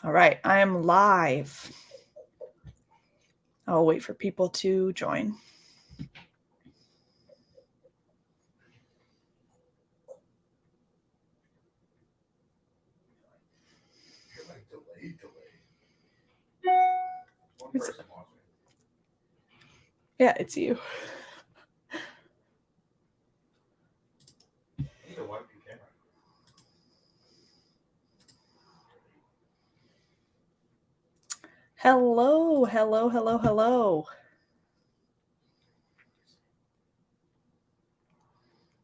All right, I am live. I'll wait for people to join. Yeah, it's you. Hello, hello, hello, hello.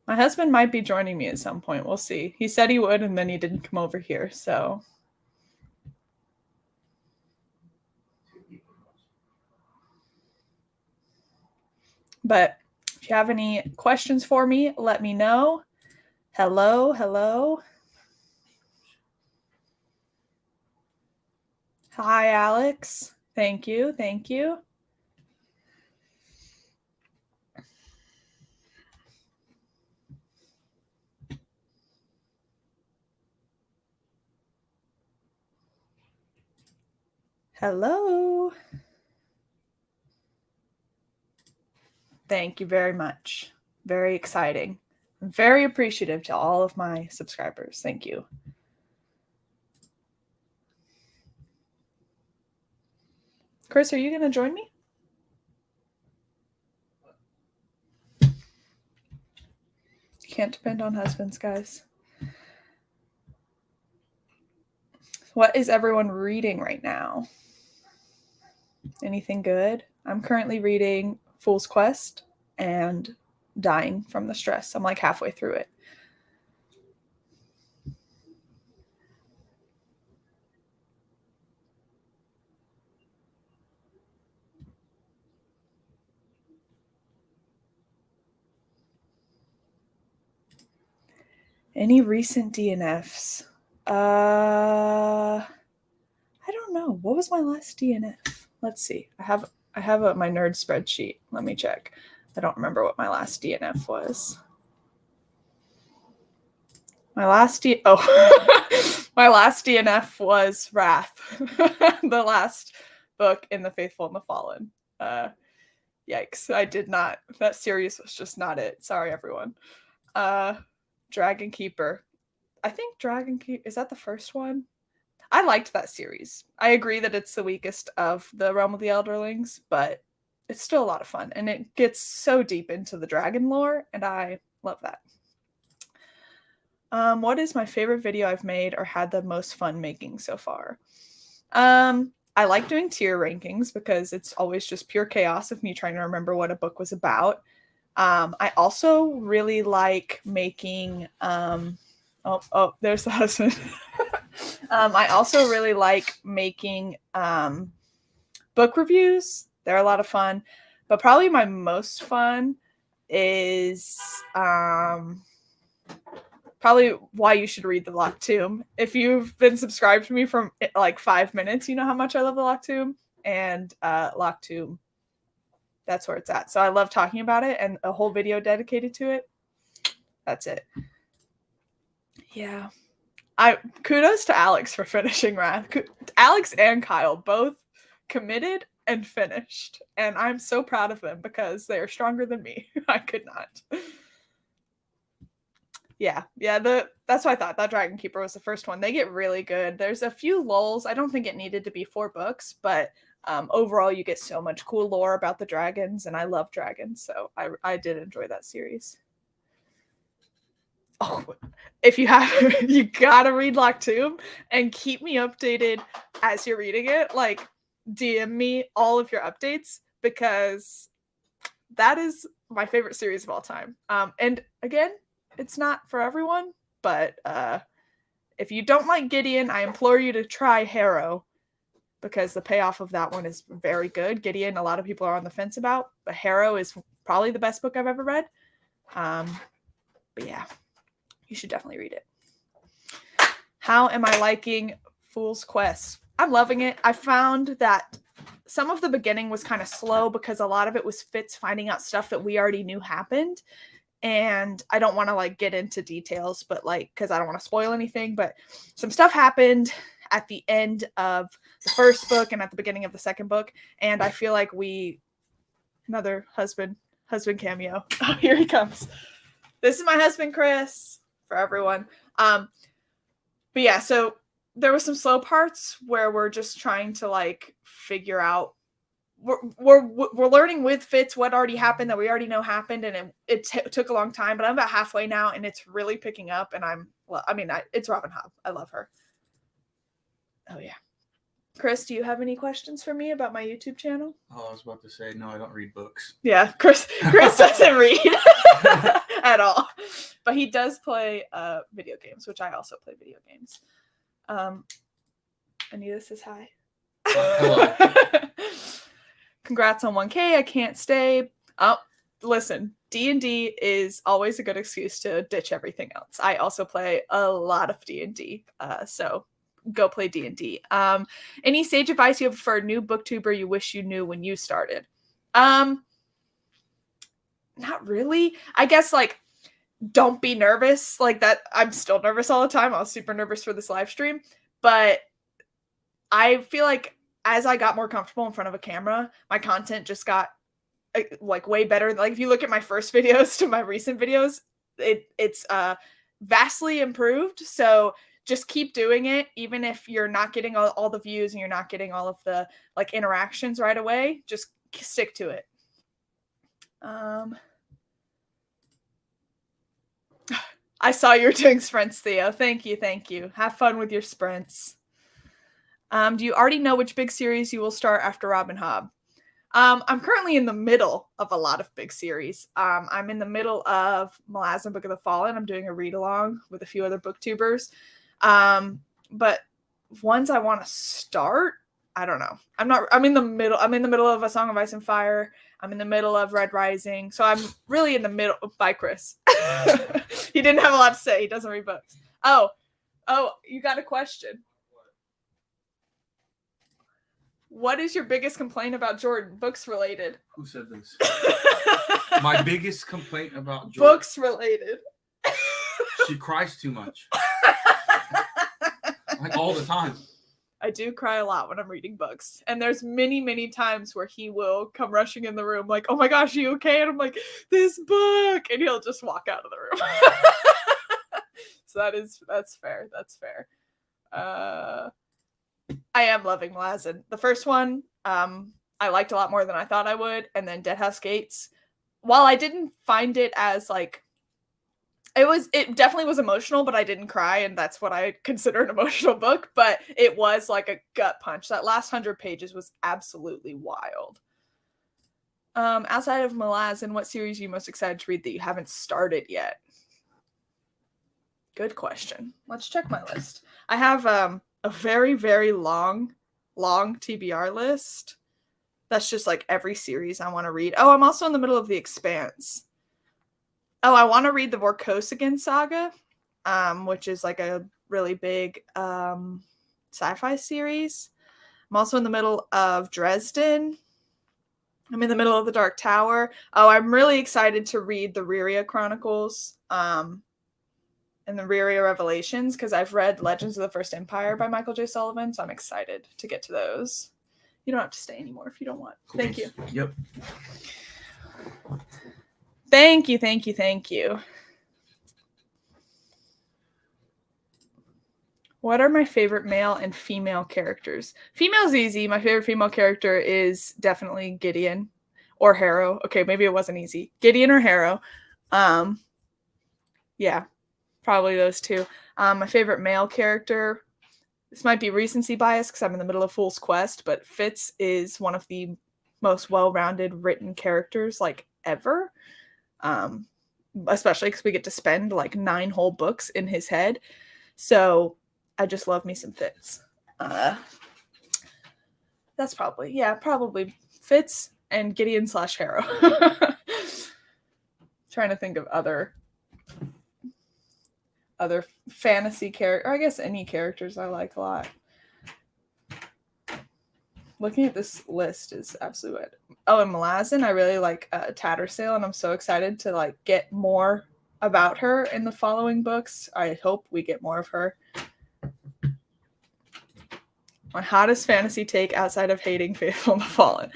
My husband might be joining me at some point. We'll see. He said he would, and then he didn't come over here, so. But if you have any questions for me, let me know. Hello, hello. Hi, Alex. Thank you, thank you. Hello. Thank you very much. Very exciting. I'm very appreciative to all of my subscribers. Thank you. Chris, are you going to join me? Can't depend on husbands, guys. What is everyone reading right now? Anything good? I'm currently reading Fool's Quest and dying from the stress. I'm like halfway through it. Any recent DNFs? I don't know. What was my last DNF? Let's see. I have my nerd spreadsheet. Let me check. I don't remember what my last DNF was. My last my last DNF was Wrath, the last book in the Faithful and the Fallen. Yikes! I did not. That series was just not it. Sorry, everyone. Dragon Keeper. I think Dragon Keeper is that the first one. I liked that series. I agree that it's the weakest of the Realm of the Elderlings, but it's still a lot of fun, and it gets so deep into the dragon lore, and I love that. What is my favorite video I've made or had the most fun making so far? I like doing tier rankings because it's always just pure chaos of me trying to remember what a book was about. I also really like making there's the husband. I also really like making book reviews. They're a lot of fun, but probably my most fun is probably why you should read the Locked Tomb. If you've been subscribed to me from like 5 minutes, you know how much I love the Locked Tomb, and Locked Tomb, that's where it's at. So I love talking about it, and a whole video dedicated to it. That's it. Yeah. Kudos to Alex for finishing Wrath. Alex and Kyle both committed and finished, and I'm so proud of them because they are stronger than me. I could not. Yeah, that's what I thought. That Dragon Keeper was the first one. They get really good. There's a few lulls. I don't think it needed to be 4 books, but overall you get so much cool lore about the dragons, and I love dragons, so I did enjoy that series. Oh, if you have, you gotta read Locked Tomb and keep me updated as you're reading it. Like, DM me all of your updates because that is my favorite series of all time. And again, it's not for everyone, but if you don't like Gideon, I implore you to try Harrow because the payoff of that one is very good. Gideon, a lot of people are on the fence about, but Harrow is probably the best book I've ever read. But yeah, you should definitely read it. How am I liking Fool's Quest? I'm loving it. I found that some of the beginning was kind of slow because a lot of it was Fitz finding out stuff that we already knew happened. And I don't want to like get into details, but like, because I don't want to spoil anything, but some stuff happened at the end of the first book and at the beginning of the second book. And I feel like another husband cameo. Oh, here he comes. This is my husband, Chris, for everyone. But yeah, so there were some slow parts where we're just trying to like figure out. We're learning with Fitz what already happened that we already know happened, and it took a long time, but I'm about halfway now, and it's really picking up. And it's Robin Hobb. I love her. Oh yeah, Chris, do you have any questions for me about my YouTube channel? Oh, I was about to say no. I don't read books. Yeah, Chris doesn't read at all, but he does play video games, which I also play video games. Anita says hi. Hello. Congrats on 1K. I can't stay. Oh, listen, D&D is always a good excuse to ditch everything else. I also play a lot of D&D, so go play D&D. Any sage advice you have for a new booktuber you wish you knew when you started? Not really. I guess like don't be nervous like that. I'm still nervous all the time. I was super nervous for this live stream, but I feel like as I got more comfortable in front of a camera, my content just got like way better. Like if you look at my first videos to my recent videos, it's vastly improved. So just keep doing it, even if you're not getting all the views and you're not getting all of the like interactions right away. Just stick to it. I saw you were doing sprints, Theo. Thank you. Have fun with your sprints. Do you already know which big series you will start after Robin Hobb? I'm currently in the middle of a lot of big series. I'm in the middle of Malazan Book of the Fallen. I'm doing a read along with a few other booktubers. But ones I want to start, I don't know. I'm in the middle of A Song of Ice and Fire. I'm in the middle of Red Rising. So I'm really in the middle. Bye, Chris. He didn't have a lot to say. He doesn't read books. Oh, you got a question. What is your biggest complaint about Jordan? Books related. Who said this? My biggest complaint about Jordan. Books related. She cries too much. Like all the time. I do cry a lot when I'm reading books. And there's many, many times where he will come rushing in the room like, oh my gosh, are you okay? And I'm like, this book. And he'll just walk out of the room. So that's fair. That's fair. I am loving Malazan. The first one, I liked a lot more than I thought I would. And then Deadhouse Gates, while I didn't find it as like, it definitely was emotional, but I didn't cry. And that's what I consider an emotional book. But it was like a gut punch. That last 100 pages was absolutely wild. Outside of Malazan, what series are you most excited to read that you haven't started yet? Good question. Let's check my list. I have a very, very long TBR list. That's just like every series I want to read. Oh, I'm also in the middle of The Expanse. Oh, I want to read the Vorkosigan saga, which is like a really big sci-fi series. I'm also in the middle of Dresden. I'm in the middle of The Dark Tower. Oh, I'm really excited to read the Riria Chronicles and the Riria Revelations because I've read Legends of the First Empire by Michael J. Sullivan, so I'm excited to get to those. You don't have to stay anymore if you don't want. Cool. Thank you. Yep. Thank you. What are my favorite male and female characters? Female's easy. My favorite female character is definitely Gideon or Harrow. Okay, maybe it wasn't easy. Gideon or Harrow. Yeah, probably those two. My favorite male character, this might be recency bias because I'm in the middle of Fool's Quest, but Fitz is one of the most well-rounded written characters like ever. Especially because we get to spend like 9 whole books in his head. So I just love me some Fitz. That's probably Fitz and Gideon / Harrow. Trying to think of other fantasy character. I guess any characters I like a lot. Looking at this list is absolutely it. Oh, and Malazan, I really like Tattersail, and I'm so excited to like get more about her in the following books. I hope we get more of her. My hottest fantasy take outside of hating Faithful and the Fallen.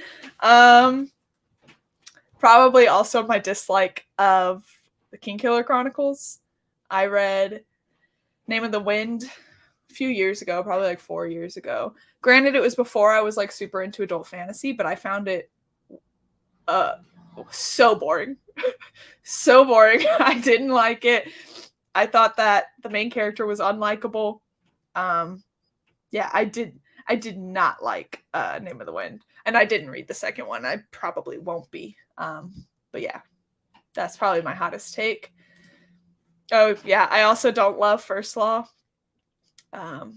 Probably also my dislike of the Kingkiller Chronicles. I read Name of the Wind a few years ago, probably like 4 years ago. Granted, it was before I was like super into adult fantasy, but I found it so boring. So boring. I didn't like it. I thought that the main character was unlikable. Yeah, I did not like Name of the Wind. And I didn't read the second one. I probably won't be. But yeah, that's probably my hottest take. Oh, yeah, I also don't love First Law. I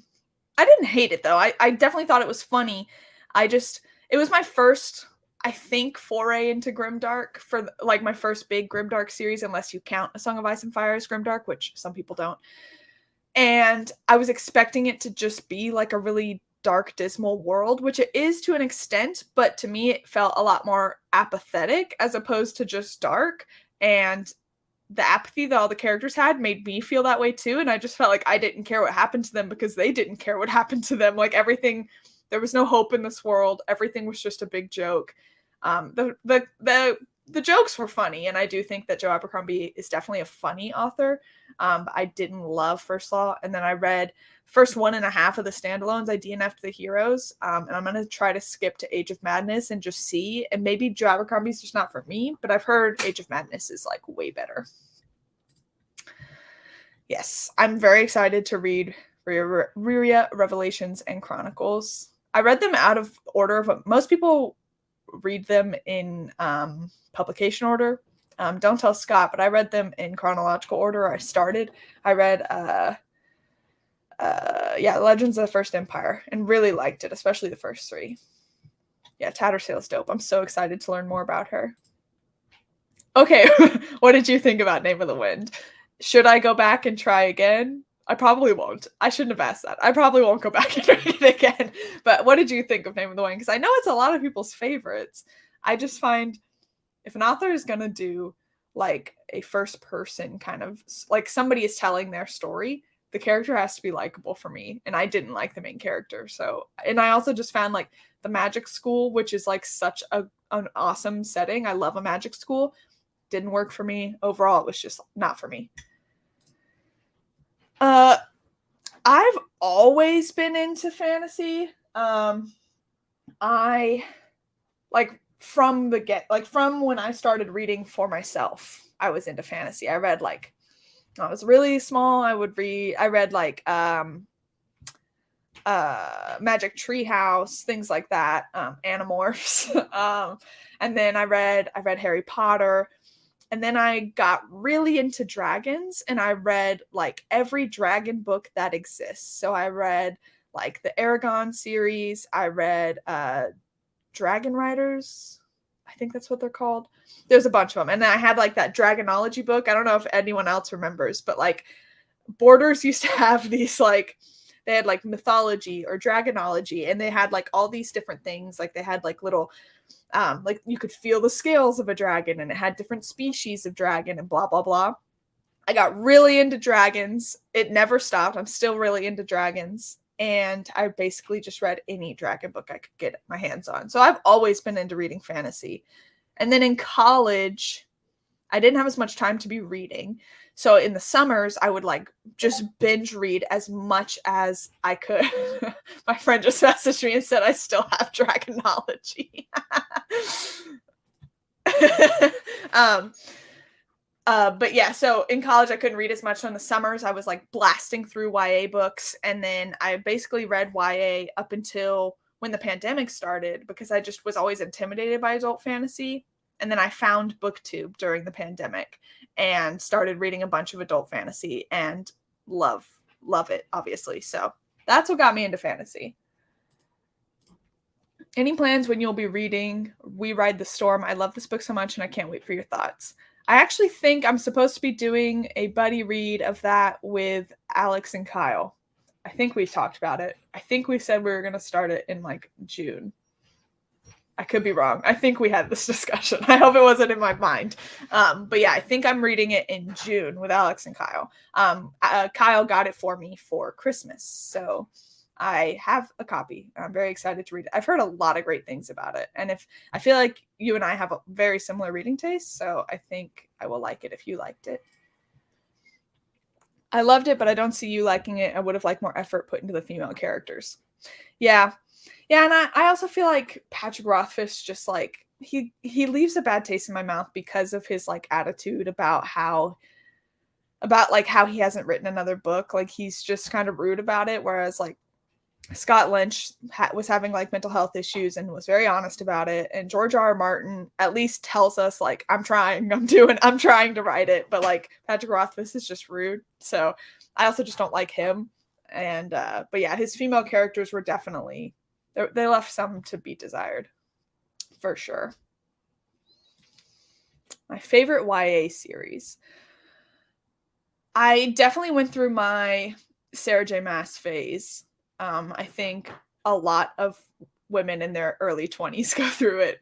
didn't hate it, though. I definitely thought it was funny. It was my first, I think, foray into grimdark for, like, my first big grimdark series, unless you count A Song of Ice and Fire as grimdark, which some people don't. And I was expecting it to just be, like, a really dark, dismal world, which it is to an extent, but to me it felt a lot more apathetic as opposed to just dark. And the apathy that all the characters had made me feel that way too, and I just felt like I didn't care what happened to them because they didn't care what happened to them. Like, everything, there was no hope in this world. Everything was just a big joke. The jokes were funny, and I do think that Joe Abercrombie is definitely a funny author. I didn't love First Law, and then I read first 1.5 of the standalones. I DNF'd the heroes, and I'm gonna try to skip to Age of Madness and just see. And maybe Joe Abercrombie's just not for me, but I've heard Age of Madness is like way better. Yes, I'm very excited to read Ryria, Revelations, and Chronicles. I read them out of order of most people read them in publication order. Don't tell Scott, but I read them in chronological order. I read Legends of the First Empire and really liked it, especially the first 3. Yeah, Tattersail's dope. I'm so excited to learn more about her. Okay, what did you think about Name of the Wind? Should I go back and try again? I probably won't. I shouldn't have asked that. I probably won't go back and read it again. But what did you think of Name of the Wind? Because I know it's a lot of people's favorites. I just find if an author is going to do like a first person kind of, like somebody is telling their story, the character has to be likable for me. And I didn't like the main character. So, and I also just found like the magic school, which is like such an awesome setting. I love a magic school. Didn't work for me. Overall, it was just not for me. I've always been into fantasy. I like from when I started reading for myself, I was into fantasy. I read like I was really small. I read like Magic Treehouse, things like that, Animorphs. And then I read Harry Potter. And then I got really into dragons, and I read like every dragon book that exists. So I read like the Aragon series. I read Dragon Riders. I think that's what they're called. There's a bunch of them. And then I had like that Dragonology book. I don't know if anyone else remembers, but like Borders used to have these like, they had like mythology or dragonology, and they had like all these different things. Like they had like little like you could feel the scales of a dragon, and it had different species of dragon and blah blah blah. I got really into dragons. It never stopped. I'm still really into dragons, and I basically just read any dragon book I could get my hands on. So I've always been into reading fantasy. And then in college, I didn't have as much time to be reading. So in the summers, I would like just binge read as much as I could. My friend just messaged me and said I still have Dragonology. But yeah, so in college I couldn't read as much. So in the summers I was like blasting through YA books, and then I basically read YA up until when the pandemic started, because I just was always intimidated by adult fantasy. And then I found BookTube during the pandemic and started reading a bunch of adult fantasy and love it, obviously. So that's what got me into fantasy. Any plans when you'll be reading We Ride the Storm? I love this book so much, and I can't wait for your thoughts. I actually think I'm supposed to be doing a buddy read of that with Alex and Kyle. I think we've talked about it. I think we said we were going to start it in like June. I could be wrong. I think we had this discussion. I hope it wasn't in my mind. But yeah, I think I'm reading it in June with Alex and Kyle. Kyle got it for me for Christmas. So I have a copy, and I'm very excited to read it. I've heard a lot of great things about it, and if I feel like you and I have a very similar reading taste, so I think I will like it if you liked it. I loved it, but I don't see you liking it. I would have liked more effort put into the female characters. Yeah. Yeah, and I also feel like Patrick Rothfuss just like he leaves a bad taste in my mouth because of his like attitude about how he hasn't written another book. Like he's just kind of rude about it, whereas like Scott Lynch was having like mental health issues and was very honest about it. And George R. R. Martin at least tells us like, I'm trying to write it. But like Patrick Rothfuss is just rude. So I also just don't like him. And, but yeah, his female characters were definitely, they left some to be desired for sure. My favorite YA series. I definitely went through my Sarah J. Maas phase. I think a lot of women in their early 20s go through it.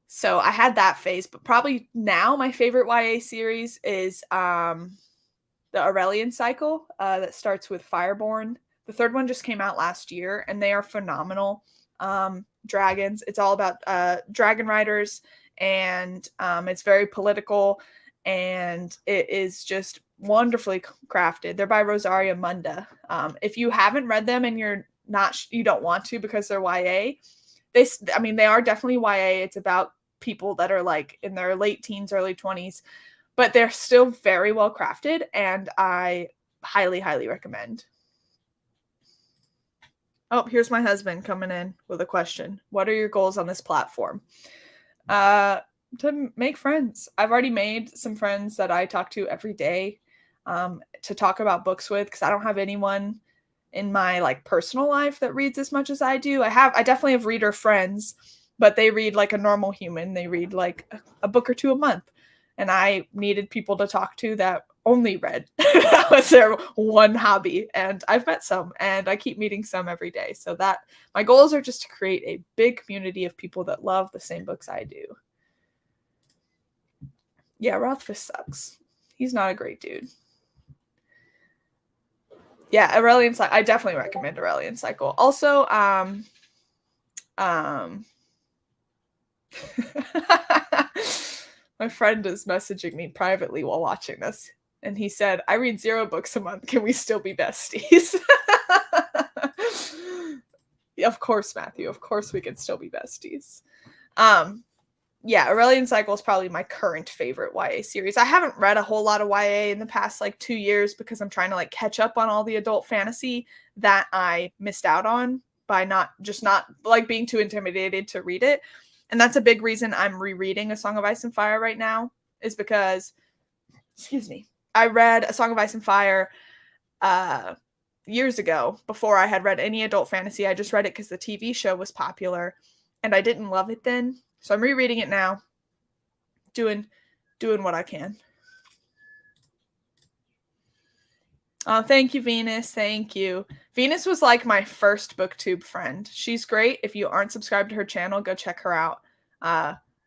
So I had that phase, but probably now my favorite YA series is the Aurelian Cycle that starts with Fireborn. The third one just came out last year, and they are phenomenal. Dragons. It's all about dragon riders, and it's very political, and it is just wonderfully crafted. They're by Rosaria Munda. If you haven't read them and you don't want to because they're YA, they are definitely YA. It's about people that are like in their late teens, early 20s, but they're still very well crafted, and I highly, highly recommend. Oh, here's my husband coming in with a question. What are your goals on this platform? To make friends. I've already made some friends that I talk to every day to talk about books with, because I don't have anyone in my like personal life that reads as much as I do. I definitely have reader friends, but they read like a normal human. They read like a book or two a month. And I needed people to talk to that only read. That was their one hobby. And I've met some, and I keep meeting some every day. So that my goals are just to create a big community of people that love the same books I do. Yeah, Rothfuss sucks. He's not a great dude. Yeah, Aurelian Cycle. I definitely recommend Aurelian Cycle. Also, my friend is messaging me privately while watching this, and he said, I read 0 books a month. Can we still be besties? Of course, Matthew. Of course we can still be besties. Yeah, Aurelian Cycle is probably my current favorite YA series. I haven't read a whole lot of YA in the past like 2 years because I'm trying to like catch up on all the adult fantasy that I missed out on by not like being too intimidated to read it. And that's a big reason I'm rereading A Song of Ice and Fire right now, is because, excuse me, I read A Song of Ice and Fire years ago before I had read any adult fantasy. I just read it because the TV show was popular, and I didn't love it then. So I'm rereading it now, doing what I can. Oh, thank you, Venus. Thank you. Venus was like my first booktube friend. She's great. If you aren't subscribed to her channel, go check her out.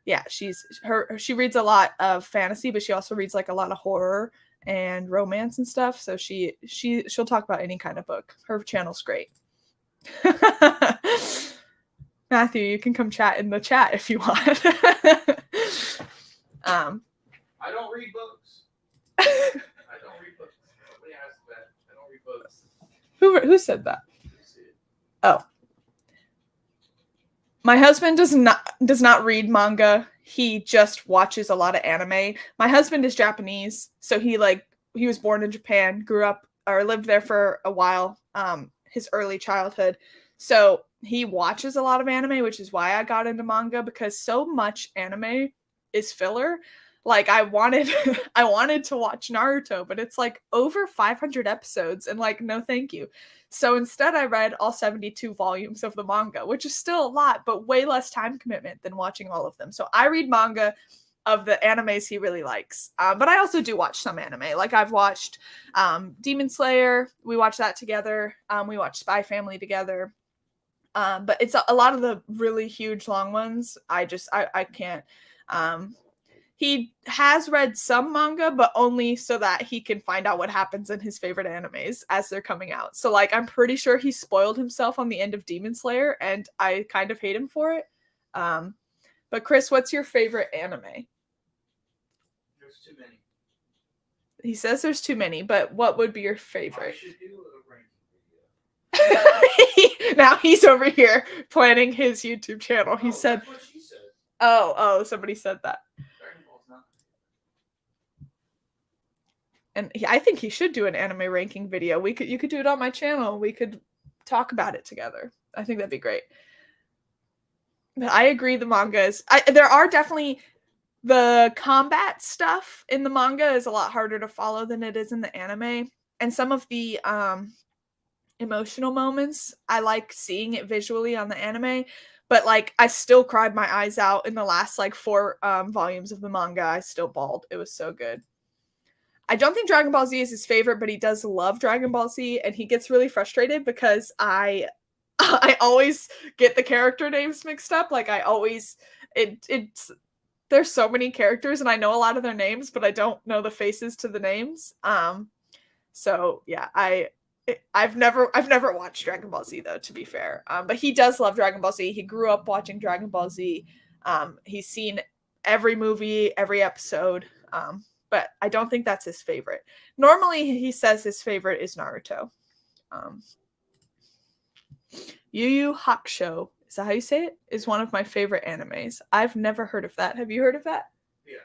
Yeah, she reads a lot of fantasy, but she also reads like a lot of horror and romance and stuff. So she'll talk about any kind of book. Her channel's great. Matthew, you can come chat in the chat if you want. I don't read books. I don't read books. Nobody asked that. I don't read books. Who said that? Oh. My husband does not read manga. He just watches a lot of anime. My husband is Japanese, so he was born in Japan, grew up or lived there for a while, his early childhood. So he watches a lot of anime, which is why I got into manga, because so much anime is filler. Like I wanted to watch Naruto, but it's like over 500 episodes, and like, no thank you. So instead I read all 72 volumes of the manga, which is still a lot, but way less time commitment than watching all of them. So I read manga of the animes he really likes. But I also do watch some anime. Like I've watched Demon Slayer. We watched that together. We watched Spy Family together. But it's a lot of the really huge long ones. I can't. he has read some manga, but only so that he can find out what happens in his favorite animes as they're coming out. So like I'm pretty sure he spoiled himself on the end of Demon Slayer, and I kind of hate him for it. But Chris, what's your favorite anime? There's too many. He says there's too many, but what would be your I favorite? should do a ranking video. Now he's over here planning his YouTube channel. He No, said, that's what she said. oh, somebody said that. Dragon Ball's not. And I think he should do an anime ranking video. You could do it on my channel. We could talk about it together. I think that'd be great. But I agree, the manga is there are definitely the combat stuff in the manga is a lot harder to follow than it is in the anime. And some of the emotional moments, I like seeing it visually on the anime. But like I still cried my eyes out in the last like 4 volumes of the manga. I still bawled. It was so good. I don't think Dragon Ball Z is his favorite, but he does love Dragon Ball Z, and he gets really frustrated because I always get the character names mixed up. Like I always it's there's so many characters and I know a lot of their names, but I don't know the faces to the names. So yeah, I've never watched Dragon Ball Z though, to be fair. But he does love Dragon Ball Z. He grew up watching Dragon Ball Z. He's seen every movie, every episode. But I don't think that's his favorite. Normally he says his favorite is Naruto. Yu Yu Hakusho, is that how you say it? Is one of my favorite animes. I've never heard of that. Have you heard of that? Yeah.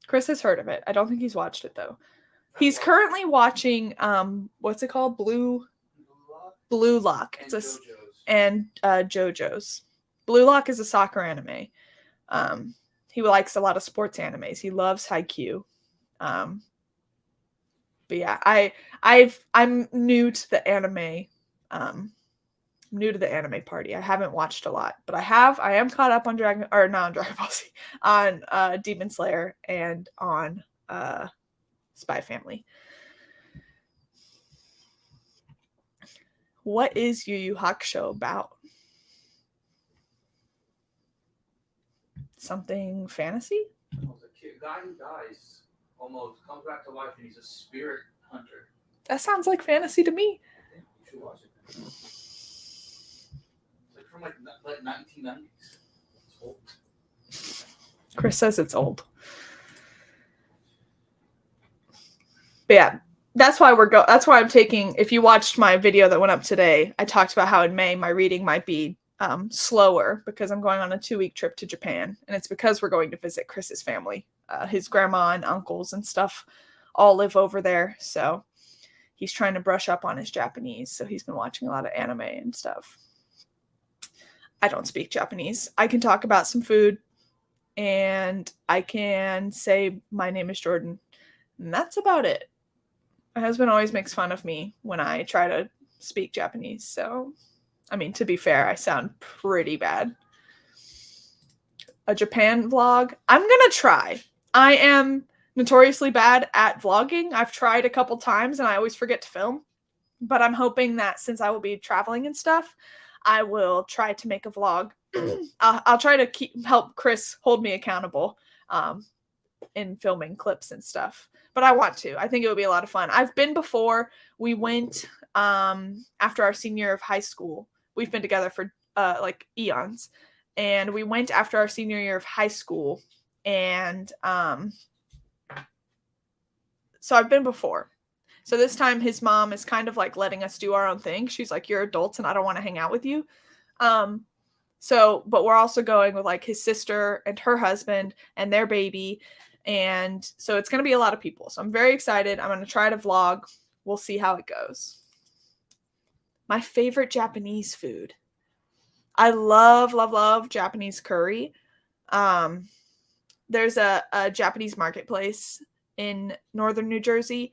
Chris has heard of it. I don't think he's watched it though. He's currently watching what's it called? Blue Lock. And It's JoJo's. JoJo's. Blue Lock is a soccer anime. He likes a lot of sports animes. He loves Haikyuu. But yeah, I'm new to the anime. New to the anime party. I haven't watched a lot, but I am caught up on Dragon Ball Z, on Demon Slayer and on Spy Family. What is Yu Yu Hakusho about? Something fantasy? Well, the guy who dies almost comes back to life, and he's a spirit hunter. That sounds like fantasy to me. Yeah, you should watch it. It's like from like 1990s. It's old. Chris says it's old. But yeah, that's why that's why I'm taking, if you watched my video that went up today, I talked about how in May my reading might be slower because I'm going on a 2-week trip to Japan, and it's because we're going to visit Chris's family. His grandma and uncles and stuff all live over there, so he's trying to brush up on his Japanese, so he's been watching a lot of anime and stuff. I don't speak Japanese. I can talk about some food, and I can say my name is Jordan, and that's about it. My husband always makes fun of me when I try to speak Japanese, so I mean, to be fair, I sound pretty bad. A Japan vlog? I'm gonna try. I am notoriously bad at vlogging. I've tried a couple times and I always forget to film. But I'm hoping that since I will be traveling and stuff, I will try to make a vlog. I'll try to help Chris hold me accountable in filming clips and stuff. But I want to. I think it would be a lot of fun. I've been before. We went after our senior year of high school. We've been together for like eons. And we went after our senior year of high school. And so I've been before. So this time his mom is kind of like letting us do our own thing. She's like, you're adults and I don't want to hang out with you. But we're also going with like his sister and her husband and their baby. And so it's going to be a lot of people. So I'm very excited. I'm going to try to vlog. We'll see how it goes. My favorite Japanese food. I love Japanese curry. There's a Japanese marketplace in northern New Jersey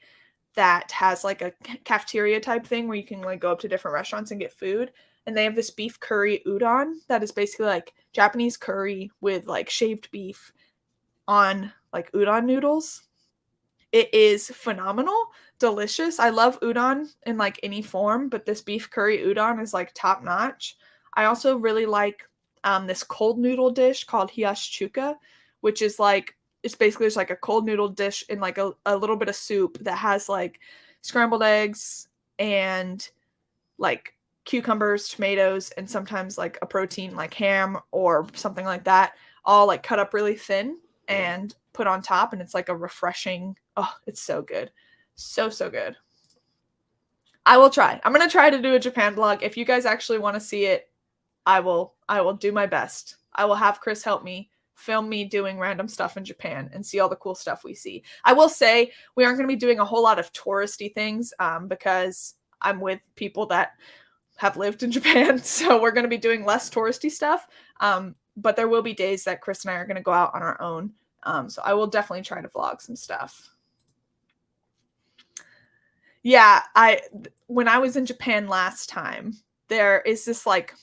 that has like a cafeteria type thing where you can like go up to different restaurants and get food. And they have this beef curry udon that is basically like Japanese curry with like shaved beef on like udon noodles. It is phenomenal, delicious. I love udon in like any form, but this beef curry udon is like top notch. I also really like this cold noodle dish called hiyashi chuka, which is like it's basically just like a cold noodle dish in like a little bit of soup that has like scrambled eggs and like cucumbers, tomatoes, and sometimes like a protein like ham or something like that, all like cut up really thin and put on top. And it's like a refreshing, oh, it's so good. So good. I will try. I'm going to try to do a Japan vlog. If you guys actually want to see it, I will do my best. I will have Chris help me film me doing random stuff in Japan and see all the cool stuff we see. I will say we aren't going to be doing a whole lot of touristy things because I'm with people that have lived in Japan. So we're going to be doing less touristy stuff. But there will be days that Chris and I are going to go out on our own. So I will definitely try to vlog some stuff. Yeah, when I was in Japan last time, there is this like,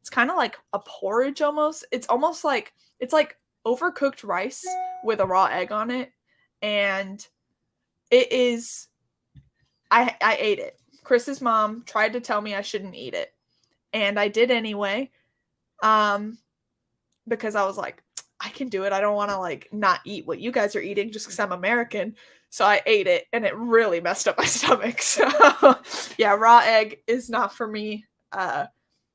it's kind of like a porridge almost. It's almost like, it's like overcooked rice with a raw egg on it. And it is, I ate it. Chris's mom tried to tell me I shouldn't eat it. And I did anyway. Because I was like, I can do it. I don't want to like not eat what you guys are eating just because I'm American. So I ate it and it really messed up my stomach. So yeah, raw egg is not for me.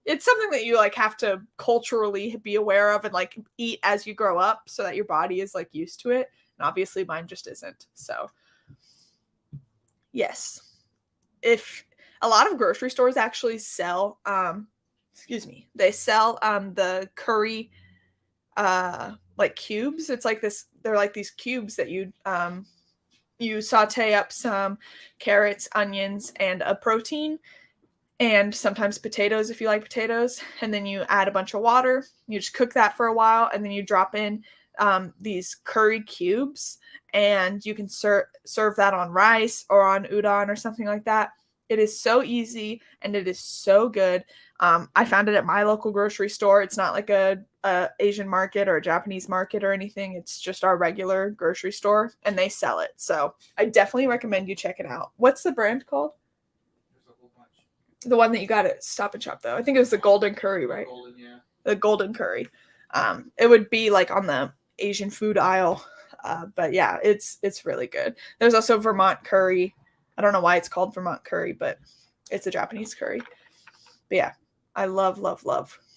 It's something that you like have to culturally be aware of and like eat as you grow up so that your body is like used to it. And obviously mine just isn't. So yes, if a lot of grocery stores actually sell, they sell the curry like cubes. It's like this, they're like these cubes that you saute up some carrots, onions, and a protein, and sometimes potatoes if you like potatoes, and then you add a bunch of water. You just cook that for a while, and then you drop in these curry cubes, and you can serve that on rice or on udon or something like that. It is so easy, and it is so good. I found it at my local grocery store. It's not like a Asian market or a Japanese market or anything. It's just our regular grocery store, and they sell it. So I definitely recommend you check it out. What's the brand called? There's a whole bunch. The one that you got at Stop and Shop, though. I think it was the Golden Curry, right? Golden, yeah. The Golden Curry. It would be like on the Asian food aisle. But yeah, it's really good. There's also Vermont curry. I don't know why it's called Vermont curry, but it's a Japanese curry. But yeah, I love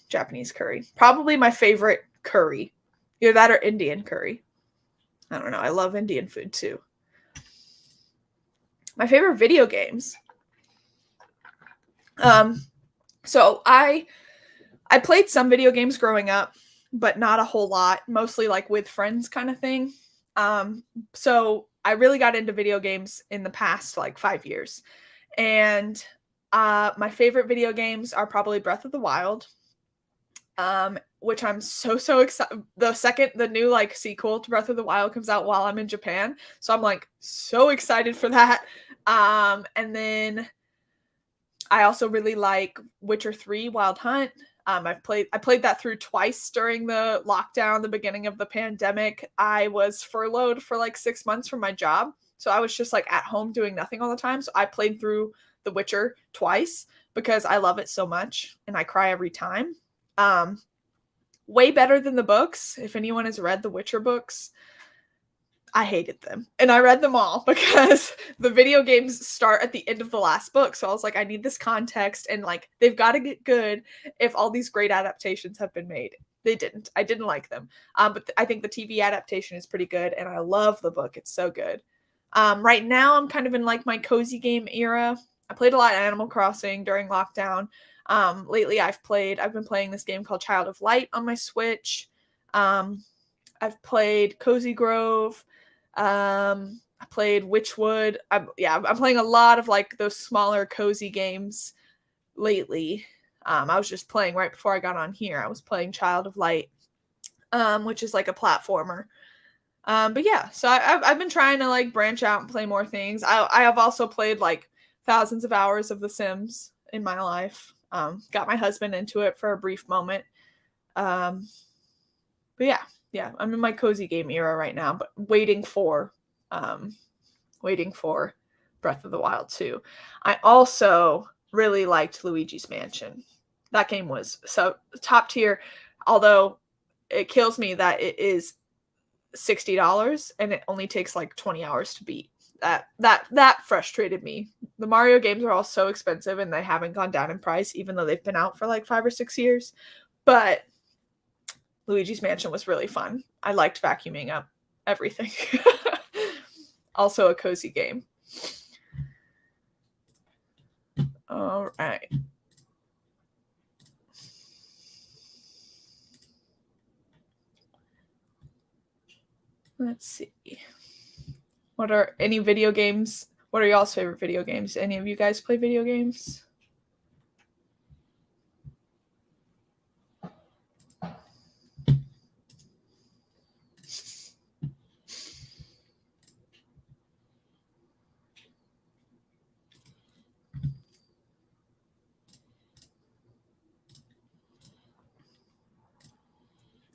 Japanese curry. Probably my favorite curry. Either that or Indian curry. I don't know. I love Indian food too. My favorite video games. So I played some video games growing up, but not a whole lot. Mostly like with friends kind of thing. So I really got into video games in the past like 5 years. And my favorite video games are probably Breath of the Wild, which I'm so excited. The second the new like sequel to Breath of the Wild comes out while I'm in Japan, so I'm like so excited for that. And then I also really like Witcher 3 Wild Hunt. I played that through twice during the lockdown, the beginning of the pandemic. I was furloughed for like 6 months from my job, so I was just like at home doing nothing all the time. So I played through The Witcher twice because I love it so much and I cry every time. Way better than the books. If anyone has read the Witcher books, I hated them. And I read them all because the video games start at the end of the last book. So I was like, I need this context, and like they've got to get good if all these great adaptations have been made. They didn't. I didn't like them. But I think the TV adaptation is pretty good, and I love the book. It's so good. Right now I'm kind of in like my cozy game era. I played a lot of Animal Crossing during lockdown. Lately I've been playing this game called Child of Light on my Switch. I've played Cozy Grove. I played Witchwood. I'm playing a lot of like those smaller cozy games lately. I was just playing right before I got on here. I was playing Child of Light, which is like a platformer. But yeah, so I've been trying to like branch out and play more things. I have also played like thousands of hours of The Sims in my life. Got my husband into it for a brief moment. But yeah, I'm in my cozy game era right now, but waiting for Breath of the Wild 2. I also really liked Luigi's Mansion. That game was so top tier, although it kills me that it is $60 and it only takes like 20 hours to beat. That frustrated me. The Mario games are all so expensive and they haven't gone down in price even though they've been out for like 5 or 6 years. But Luigi's Mansion was really fun. I liked vacuuming up everything. Also a cozy game. All right. Let's see. What are any video games? What are y'all's favorite video games? Any of you guys play video games?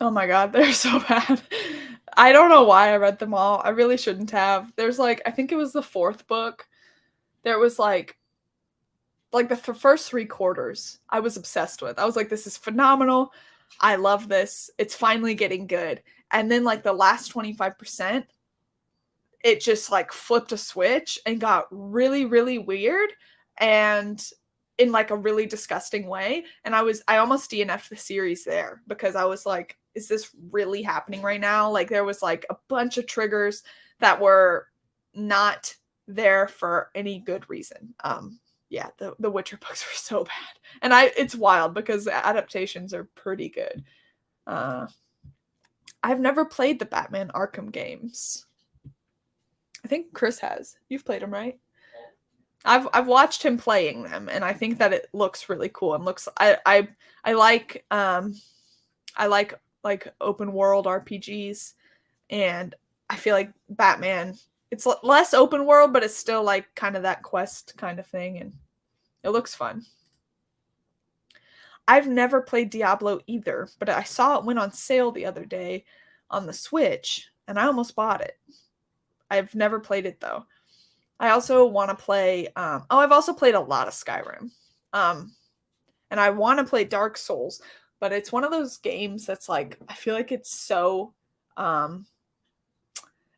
Oh my god, they're so bad. I don't know why I read them all. I really shouldn't have. There's like, I think it was the 4th book. There was like the first 3 quarters I was obsessed with. I was like, this is phenomenal. I love this. It's finally getting good. And then like the last 25%, it just like flipped a switch and got really, really weird and in like a really disgusting way. And I almost DNF'd the series there because I was like, is this really happening right now? Like there was like a bunch of triggers that were not there for any good reason. Yeah, the Witcher books were so bad. And it's wild because the adaptations are pretty good. I've never played the Batman Arkham games. I think Chris has. You've played them, right? I've watched him playing them, and I think that it looks really cool and looks. I like like open world RPGs, and I feel like Batman. It's less open world, but it's still like kind of that quest kind of thing, and it looks fun. I've never played Diablo either, but I saw it went on sale the other day on the Switch, and I almost bought it. I've never played it though. I also want to play. I've also played a lot of Skyrim, and I want to play Dark Souls, but it's one of those games that's like I feel like it's so.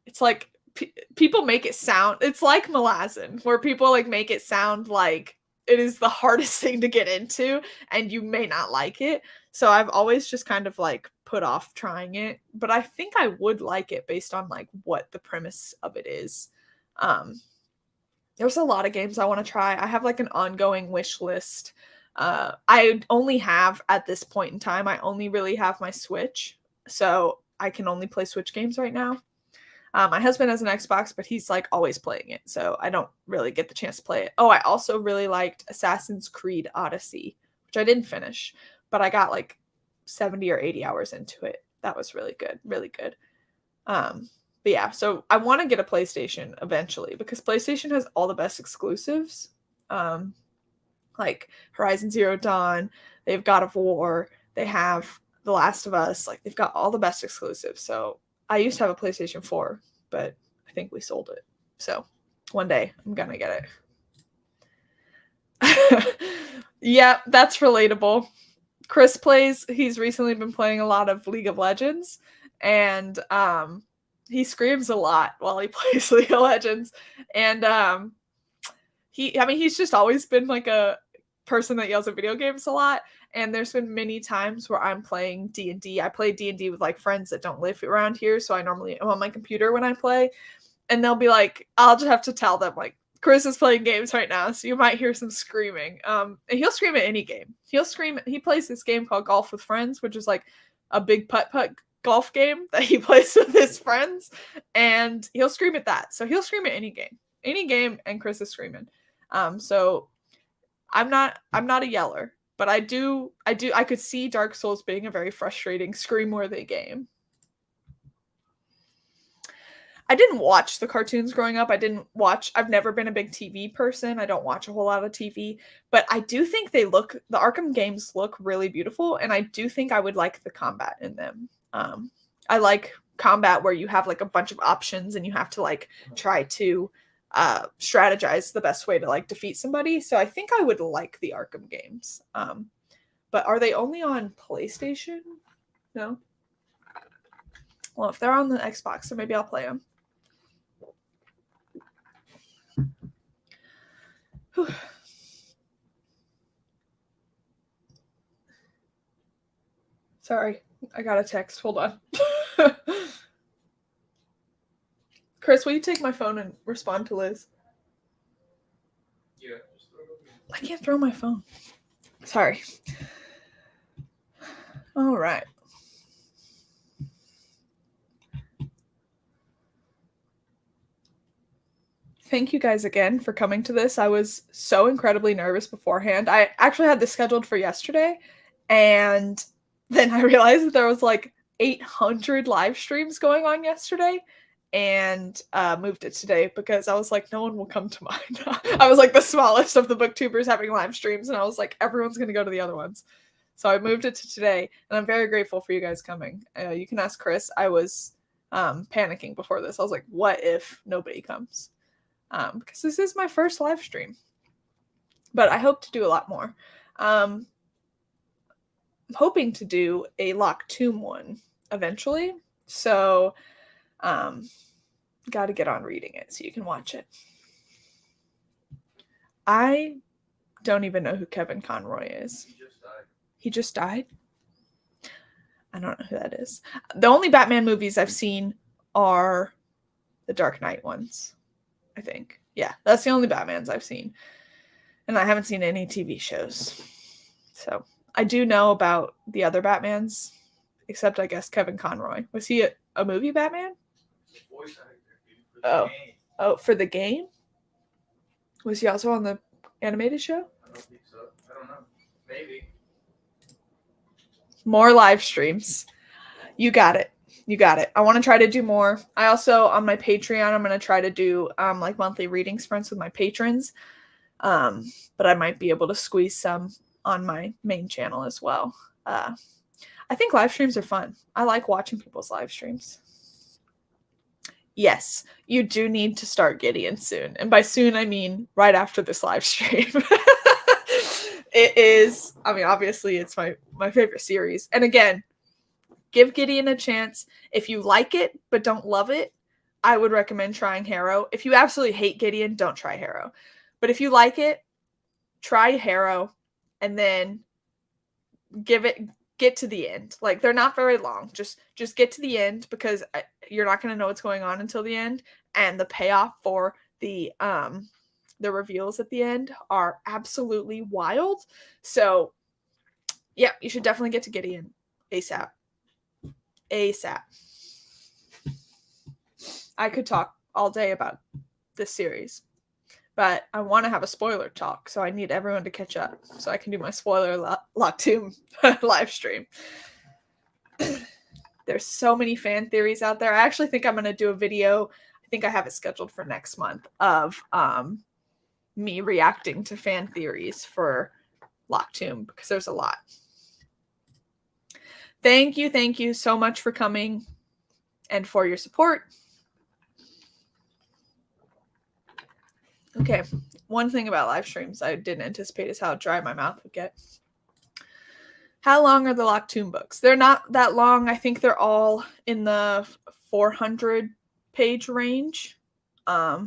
It's like people make it sound. It's like Malazan, where people like make it sound like it is the hardest thing to get into, and you may not like it. So I've always just kind of like put off trying it, but I think I would like it based on like what the premise of it is. There's a lot of games I want to try. I have like an ongoing wish list. I only have at this point in time, I only really have my Switch. So I can only play Switch games right now. My husband has an Xbox, but he's like always playing it. So I don't really get the chance to play it. Oh, I also really liked Assassin's Creed Odyssey, which I didn't finish, but I got like 70 or 80 hours into it. That was really good. Really good. But yeah, so I want to get a PlayStation eventually because PlayStation has all the best exclusives. Like Horizon Zero Dawn, they've God of War, they have The Last of Us, like they've got all the best exclusives. So I used to have a PlayStation 4, but I think we sold it. So one day I'm gonna get it. Yeah, that's relatable. Chris he's recently been playing a lot of League of Legends, and he screams a lot while he plays League of Legends. And he's just always been like a person that yells at video games a lot. And there's been many times where I'm playing D&D. I play D&D with like friends that don't live around here, so I normally am on my computer when I play. And they'll be like, I'll just have to tell them like, Chris is playing games right now, so you might hear some screaming. And he'll scream at any game. He plays this game called Golf with Friends, which is like a big putt-putt golf game that he plays with his friends, and he'll scream at that. So he'll scream at any game, and Chris is screaming. So I'm not a yeller, but I could see Dark Souls being a very frustrating scream-worthy game. I didn't watch the cartoons growing up. I've never been a big TV person. I don't watch a whole lot of TV, but I do think the Arkham games look really beautiful, and I do think I would like the combat in them. I like combat where you have like a bunch of options and you have to like try to strategize the best way to like defeat somebody. So I think I would like the Arkham games. But are they only on PlayStation? No. Well, if they're on the Xbox, then maybe I'll play them. Whew. Sorry, I got a text. Hold on. Chris, will you take my phone and respond to Liz? Yeah, just throw it over here. I can't throw my phone. Sorry. All right. Thank you guys again for coming to this. I was so incredibly nervous beforehand. I actually had this scheduled for yesterday, and then I realized that there was like 800 live streams going on yesterday, and moved it today because I was like, no one will come to mine. I was like the smallest of the booktubers having live streams, and I was like, everyone's going to go to the other ones. So I moved it to today, and I'm very grateful for you guys coming. You can ask Chris. I was panicking before this. I was like, what if nobody comes? Because this is my first live stream. But I hope to do a lot more. I'm hoping to do a Lock Tomb one eventually. So got to get on reading it so you can watch it. I don't even know who Kevin Conroy is. He just died. He just died? I don't know who that is. The only Batman movies I've seen are the Dark Knight ones, I think. Yeah, that's the only Batmans I've seen. And I haven't seen any TV shows. So I do know about the other Batmans, except I guess Kevin Conroy. Was he a movie Batman? Voice actor, dude, for the game. Oh, for the game? Was he also on the animated show? I don't think so. I don't know. Maybe. More live streams. You got it. You got it. I want to try to do more. I also, on my Patreon, I'm going to try to do like monthly reading sprints with my patrons. But I might be able to squeeze some on my main channel as well. I think live streams are fun. I like watching people's live streams. Yes, you do need to start Gideon soon. And by soon, I mean right after this live stream. It is, I mean, obviously it's my favorite series. And again, give Gideon a chance. If you like it but don't love it, I would recommend trying Harrow. If you absolutely hate Gideon, don't try Harrow. But if you like it, try Harrow and then get to the end. Like, they're not very long. Just get to the end, because you're not going to know what's going on until the end, and the payoff for the reveals at the end are absolutely wild. So yeah, you should definitely get to Gideon ASAP. I could talk all day about this series, but I want to have a spoiler talk, so I need everyone to catch up so I can do my spoiler Lock Tomb live stream. There's so many fan theories out there. I actually think I'm going to do a video, I think I have it scheduled for next month, of me reacting to fan theories for Lock Tomb, because there's a lot. Thank you so much for coming and for your support. Okay, one thing about live streams I didn't anticipate is how dry my mouth would get. How long are the Lock Tomb books? They're not that long. I think they're all in the 400-page range. I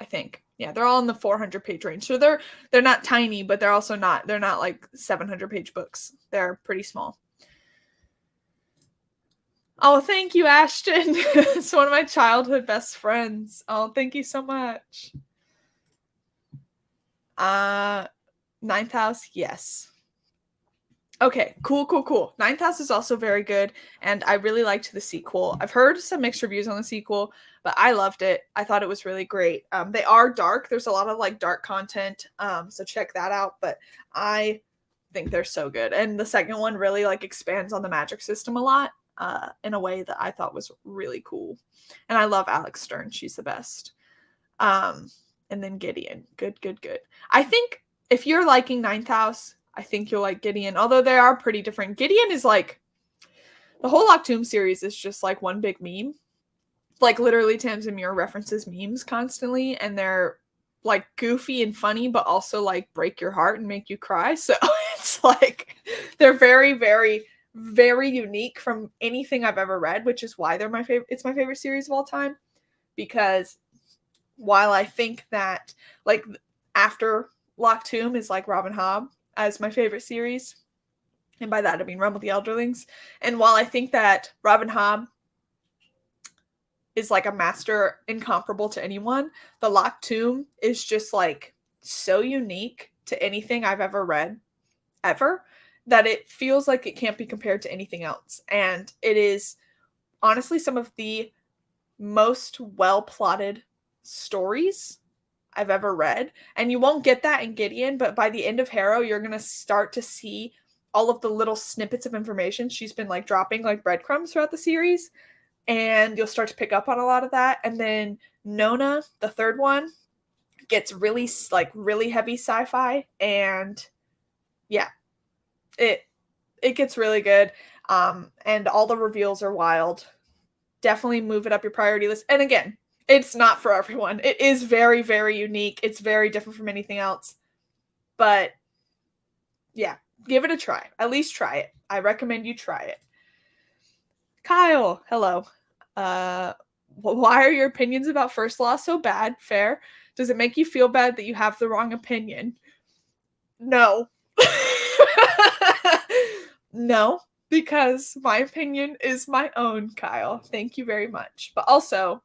think. Yeah, they're all in the 400-page range. So they're not tiny, but they're also not. They're not like 700-page books. They're pretty small. Oh, thank you, Ashton. It's one of my childhood best friends. Oh, thank you so much. Ninth House, yes. Okay, cool. Ninth House is also very good, and I really liked the sequel. I've heard some mixed reviews on the sequel, but I loved it. I thought it was really great. They are dark. There's a lot of like dark content, so check that out. But I think they're so good, and the second one really like expands on the magic system a lot, in a way that I thought was really cool. And I love Alex Stern. She's the best. And then Gideon. Good. I think if you're liking Ninth House, I think you'll like Gideon, although they are pretty different. Gideon is like, the whole Lock Tomb series is just like one big meme. Like, literally Tamsin Muir references memes constantly, and they're like goofy and funny, but also like break your heart and make you cry. So it's like, they're very, very, very unique from anything I've ever read, which is why they're my favorite. It's my favorite series of all time, because while I think that like after Locked Tomb is like Robin Hobb as my favorite series, and by that I mean Run with the Elderlings, and while I think that Robin Hobb is like a master incomparable to anyone, the Locked Tomb is just like so unique to anything I've ever read ever, that it feels like it can't be compared to anything else. And it is honestly some of the most well plotted stories I've ever read. And you won't get that in Gideon, but by the end of Harrow, you're going to start to see all of the little snippets of information she's been like dropping like breadcrumbs throughout the series. And you'll start to pick up on a lot of that. And then Nona, the third one, gets really like really heavy sci-fi, and yeah, it gets really good. And all the reveals are wild. Definitely move it up your priority list. And again, it's not for everyone. It is very, very unique. It's very different from anything else. But yeah, give it a try. At least try it. I recommend you try it. Kyle, hello. Why are your opinions about First Law so bad? Fair. Does it make you feel bad that you have the wrong opinion? No. No, because my opinion is my own, Kyle. Thank you very much. But also,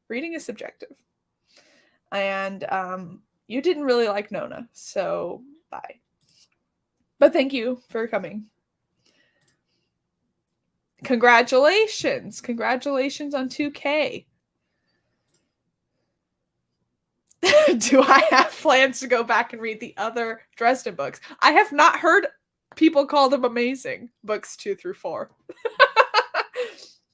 reading is subjective. And you didn't really like Nona, so bye. But thank you for coming. Congratulations. Congratulations on 2K. Do I have plans to go back and read the other Dresden books? I have not heard people call them amazing, books 2 through 4.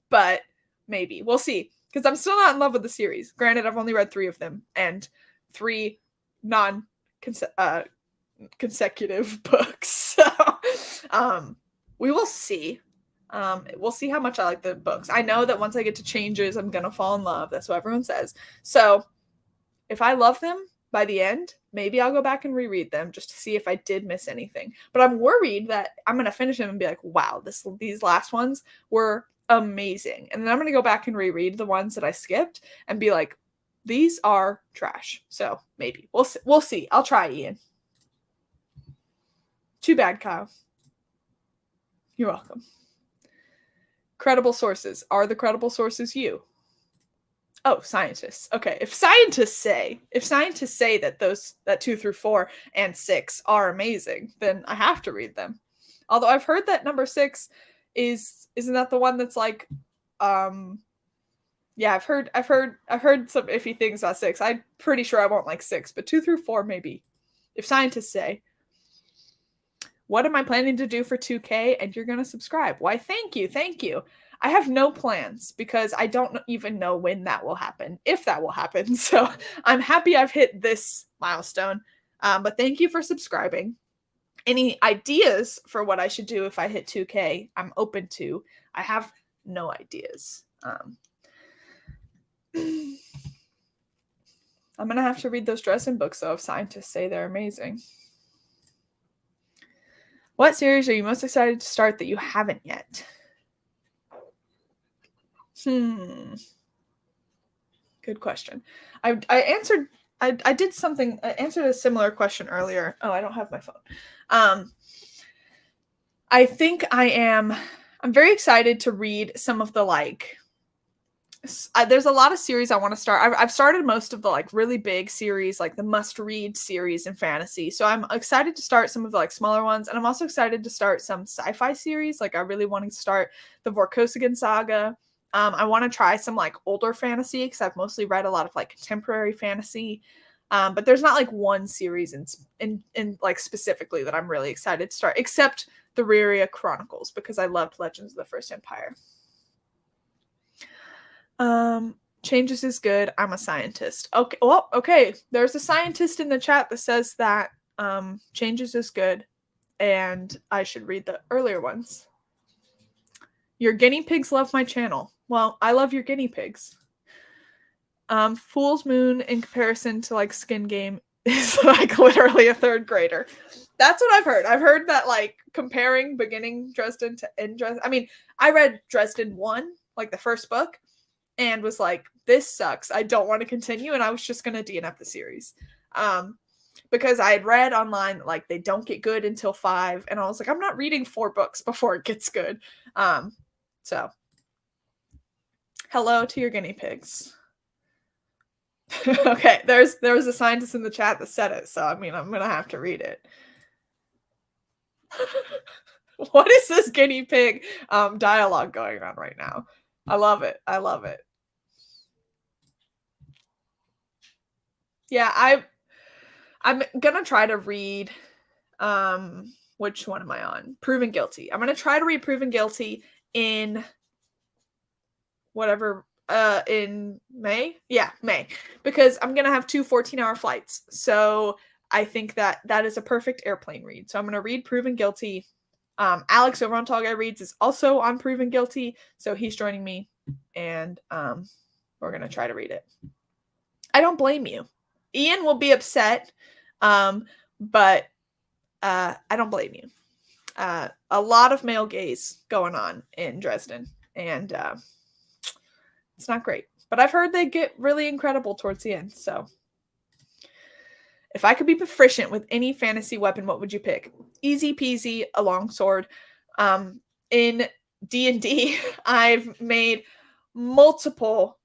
But maybe. We'll see. Because I'm still not in love with the series. Granted, I've only read 3 of them. And 3 non-consecutive books. So, we will see. We'll see how much I like the books. I know that once I get to Changes, I'm going to fall in love. That's what everyone says. So, if I love them by the end, maybe I'll go back and reread them just to see if I did miss anything. But I'm worried that I'm going to finish them and be like, wow, these last ones were amazing. And then I'm going to go back and reread the ones that I skipped and be like, these are trash. So maybe. We'll see. I'll try, Ian. Too bad, Kyle. You're welcome. Credible sources. Are the credible sources you? Oh, scientists. Okay. If scientists say that 2 through 4 and 6 are amazing, then I have to read them. Although I've heard that number 6 isn't that the one that's like, yeah, I've heard some iffy things about 6. I'm pretty sure I won't like 6, but 2 through 4 maybe. If scientists say, what am I planning to do for 2K? And you're going to subscribe. Why, thank you. I have no plans because I don't even know when that will happen, if that will happen. So I'm happy I've hit this milestone. But thank you for subscribing. Any ideas for what I should do if I hit 2K, I'm open to. I have no ideas. I'm going to have to read those Dresden books, though, if scientists say they're amazing. What series are you most excited to start that you haven't yet? Good question. I answered a similar question earlier. Oh, I don't have my phone. I think I'm very excited to read some of the there's a lot of series I want to start. I've started most of the like really big series, like the must-read series in fantasy. So I'm excited to start some of the like smaller ones, and I'm also excited to start some sci-fi series. Like I really want to start the Vorkosigan saga. I want to try some like older fantasy because I've mostly read a lot of like contemporary fantasy. But there's not like one series in like specifically that I'm really excited to start, except the Ryria Chronicles, because I loved Legends of the First Empire. Changes is good. I'm a scientist. Okay. Well, okay. There's a scientist in the chat that says that Changes is good and I should read the earlier ones. Your guinea pigs love my channel. Well, I love your guinea pigs. Fool's Moon in comparison to like Skin Game is like literally a third grader. That's what I've heard. I've heard that, like, comparing beginning Dresden to end Dresden. I mean, I read Dresden 1, like the first book, and was like, this sucks. I don't want to continue. And I was just going to DNF the series. Because I had read online that, like, they don't get good until 5. And I was like, I'm not reading 4 books before it gets good. So, hello to your guinea pigs. Okay, there was a scientist in the chat that said it. So, I mean, I'm going to have to read it. What is this guinea pig dialogue going on right now? I love it. I love it. Yeah, I'm gonna try to read which one am I on? Proven Guilty. I'm gonna try to read Proven Guilty in whatever in May. Yeah, May. Because I'm gonna have 2 14-hour flights. So I think that is a perfect airplane read. So I'm gonna read Proven Guilty. Alex over on Tall Guy Reads is also on Proven Guilty, so he's joining me, and we're gonna try to read it. I don't blame you. Ian will be upset, but I don't blame you. A lot of male gaze going on in Dresden, and it's not great. But I've heard they get really incredible towards the end, so if I could be proficient with any fantasy weapon, what would you pick? Easy peasy, a longsword. In D&D, I've made multiple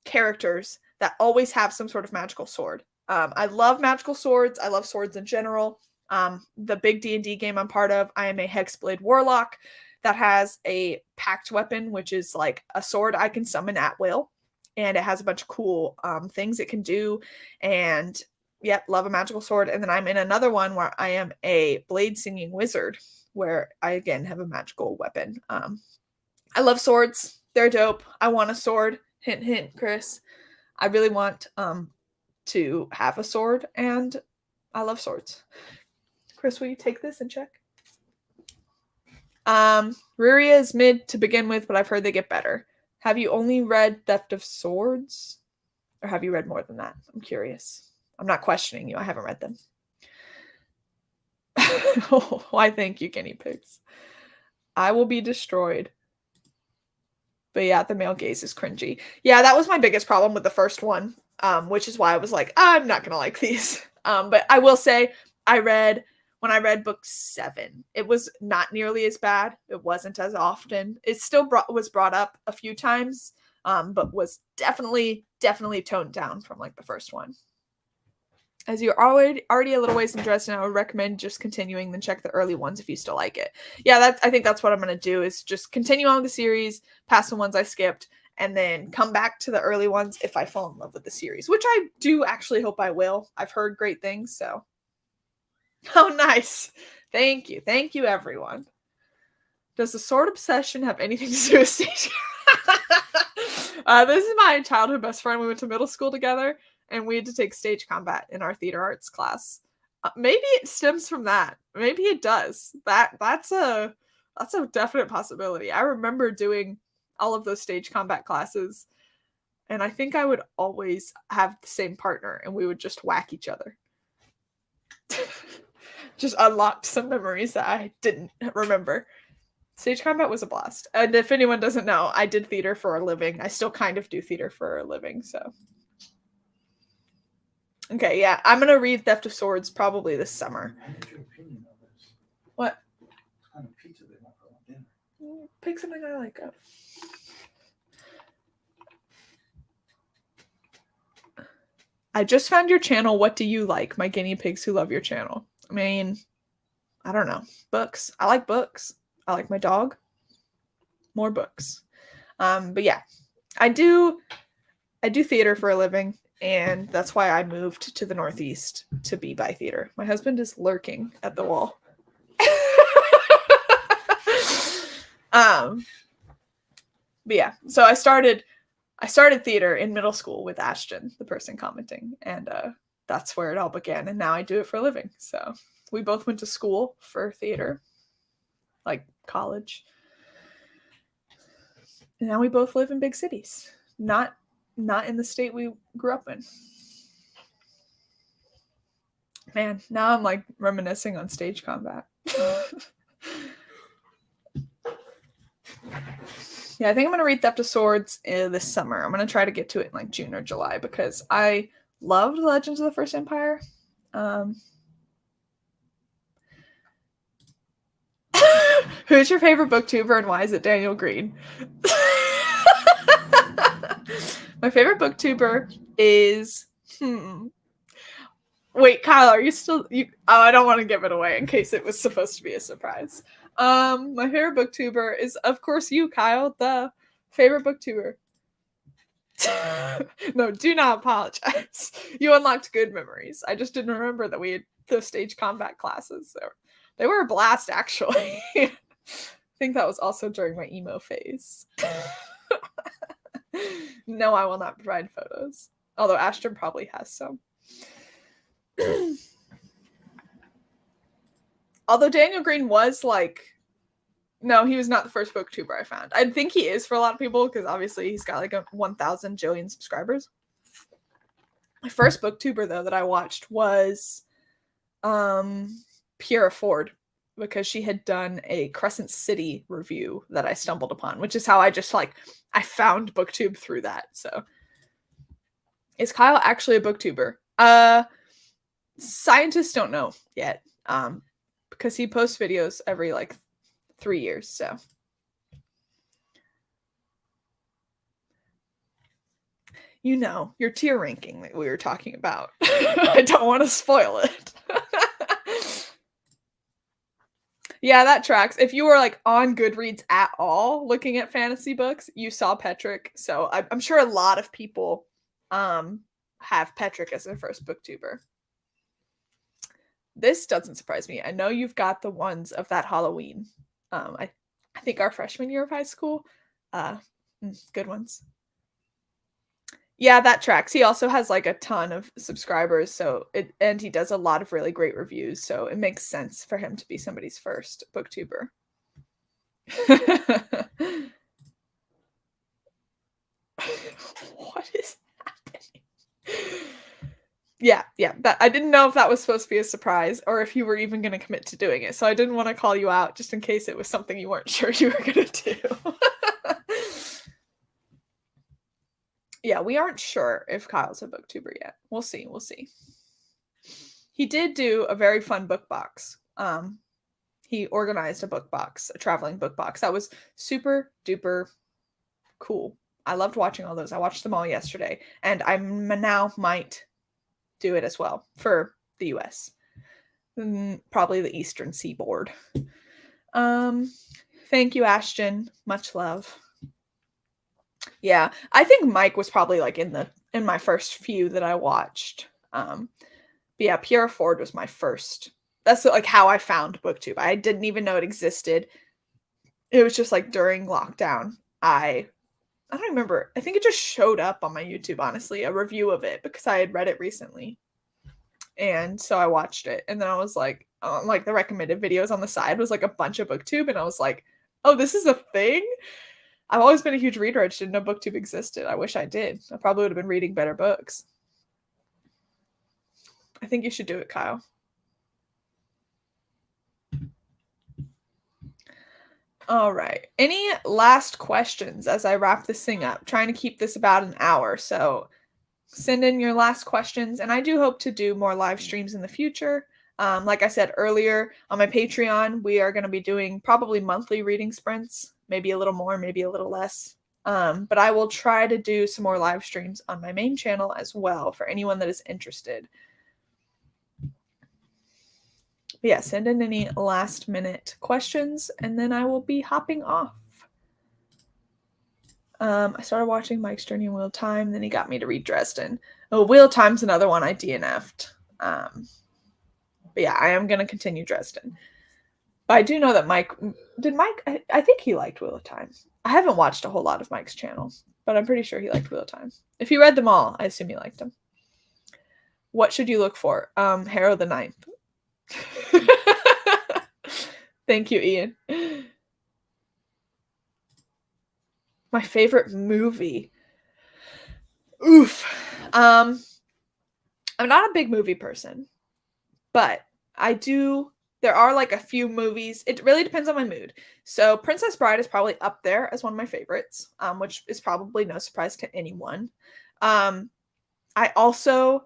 characters that always have some sort of magical sword. I love magical swords. I love swords in general. The big D&D game I'm part of, I am a Hexblade Warlock that has a pact weapon, which is like a sword I can summon at will. And it has a bunch of cool things it can do. And yep, love a magical sword. And then I'm in another one where I am a blade singing wizard, where I again have a magical weapon. I love swords. They're dope. I want a sword. Hint, hint, Chris. I really want to have a sword, and I love swords. Chris, will you take this and check? Ruria is mid to begin with, but I've heard they get better. Have you only read Theft of Swords? Or have you read more than that? I'm curious. I'm not questioning you. I haven't read them. Why, thank you, guinea pigs. I will be destroyed. But yeah, the male gaze is cringy. Yeah, that was my biggest problem with the first one, which is why I was like, I'm not going to like these. But I will say, when I read book 7, it was not nearly as bad. It wasn't as often. It still was brought up a few times, but was definitely toned down from like the first one. As you're already a little ways in Dresden, I would recommend just continuing, then check the early ones if you still like it. Yeah, I think that's what I'm going to do, is just continue on the series, past the ones I skipped, and then come back to the early ones if I fall in love with the series, which I do actually hope I will. I've heard great things, so. Oh, nice. Thank you. Thank you, everyone. Does the sword obsession have anything to do with stage? This is my childhood best friend. We went to middle school together, and we had to take stage combat in our theater arts class. Maybe it stems from that. Maybe it does. That's a definite possibility. I remember doing all of those stage combat classes, and I think I would always have the same partner, and we would just whack each other. Just unlocked some memories that I didn't remember. Stage combat was a blast. And if anyone doesn't know, I did theater for a living. I still kind of do theater for a living, so. Okay, yeah. I'm going to read Theft of Swords probably this summer. I need your opinion on this. What? What kind of pizza they want for dinner? Pick something I like up. I just found your channel. What do you like? My guinea pigs who love your channel. I mean, I don't know. Books. I like books. I like my dog. More books. But yeah, I do theater for a living, and that's why I moved to the Northeast to be by theater. My husband is lurking at the wall. But yeah, so I started theater in middle school with Ashton, the person commenting, and that's where it all began. And now I do it for a living. So we both went to school for theater, like college. And now we both live in big cities, not in the state we grew up in. Man, now I'm like reminiscing on stage combat. Yeah, I think I'm gonna read Theft of Swords this summer. I'm gonna try to get to it in like June or July because I loved Legends of the First Empire. Who's your favorite booktuber and why is it Daniel Green? My favorite booktuber is Wait, Kyle, are you still you Oh, I don't want to give it away in case it was supposed to be a surprise. My favorite booktuber is of course you, Kyle, the favorite booktuber. No, do not apologize. You unlocked good memories. I just didn't remember that we had the stage combat classes. They were a blast, actually. I think that was also during my emo phase. No, I will not provide photos. Although Ashton probably has some. Although Daniel Green was like... No, he was not the first booktuber I found. I think he is for a lot of people because obviously he's got like 1,000 jillion subscribers. My first booktuber though that I watched was Pierre Ford because she had done a Crescent City review that I stumbled upon, which is how I just like I found booktube through that. So is Kyle actually a booktuber? Scientists don't know yet. Because he posts videos every like 3 years, so. You know, your tier ranking that we were talking about. I don't want to spoil it. Yeah, that tracks. If you were like on Goodreads at all looking at fantasy books, you saw Petrick. So I'm sure a lot of people have Petrick as their first booktuber. This doesn't surprise me. I know you've got the ones of that Halloween. I think our freshman year of high school. Good ones. Yeah, that tracks. He also has like a ton of subscribers, and he does a lot of really great reviews, so it makes sense for him to be somebody's first booktuber. What is happening? Yeah. That I didn't know if that was supposed to be a surprise or if you were even going to commit to doing it. So I didn't want to call you out just in case it was something you weren't sure you were going to do. Yeah, we aren't sure if Kyle's a booktuber yet. We'll see. He did do a very fun book box. He organized a book box, a traveling book box. That was super duper cool. I loved watching all those. I watched them all yesterday, and I now might do it as well for the US. Probably the Eastern Seaboard. Thank you, Ashton. Much love. Yeah, I think Mike was probably like in my first few that I watched. But yeah, Pierre Ford was my first. That's like how I found BookTube. I didn't even know it existed. It was just like during lockdown. I don't remember. I think it just showed up on my YouTube, honestly, a review of it because I had read it recently. And so I watched it, and then I was like the recommended videos on the side was like a bunch of BookTube, and I was like, oh, this is a thing? I've always been a huge reader. I just didn't know BookTube existed. I wish I did. I probably would have been reading better books. I think you should do it, Kyle. All right. Any last questions as I wrap this thing up? Trying to keep this about an hour, so send in your last questions, and I do hope to do more live streams in the future. Like I said earlier, on my Patreon, we are going to be doing probably monthly reading sprints, maybe a little more, maybe a little less. But I will try to do some more live streams on my main channel as well for anyone that is interested. But yeah, send in any last minute questions, and then I will be hopping off. I started watching Mike's Journey in Wheel of Time, then he got me to read Dresden. Oh, Wheel of Time's another one I DNF'd. But yeah, I am going to continue Dresden. But I do know that Mike... I think he liked Wheel of Time. I haven't watched a whole lot of Mike's channel, but I'm pretty sure he liked Wheel of Time. If he read them all, I assume he liked them. What should you look for? Harrow the Ninth. Thank you, Ian. My favorite movie. Oof. I'm not a big movie person. But there are like a few movies. It really depends on my mood. So Princess Bride is probably up there as one of my favorites, which is probably no surprise to anyone. I also,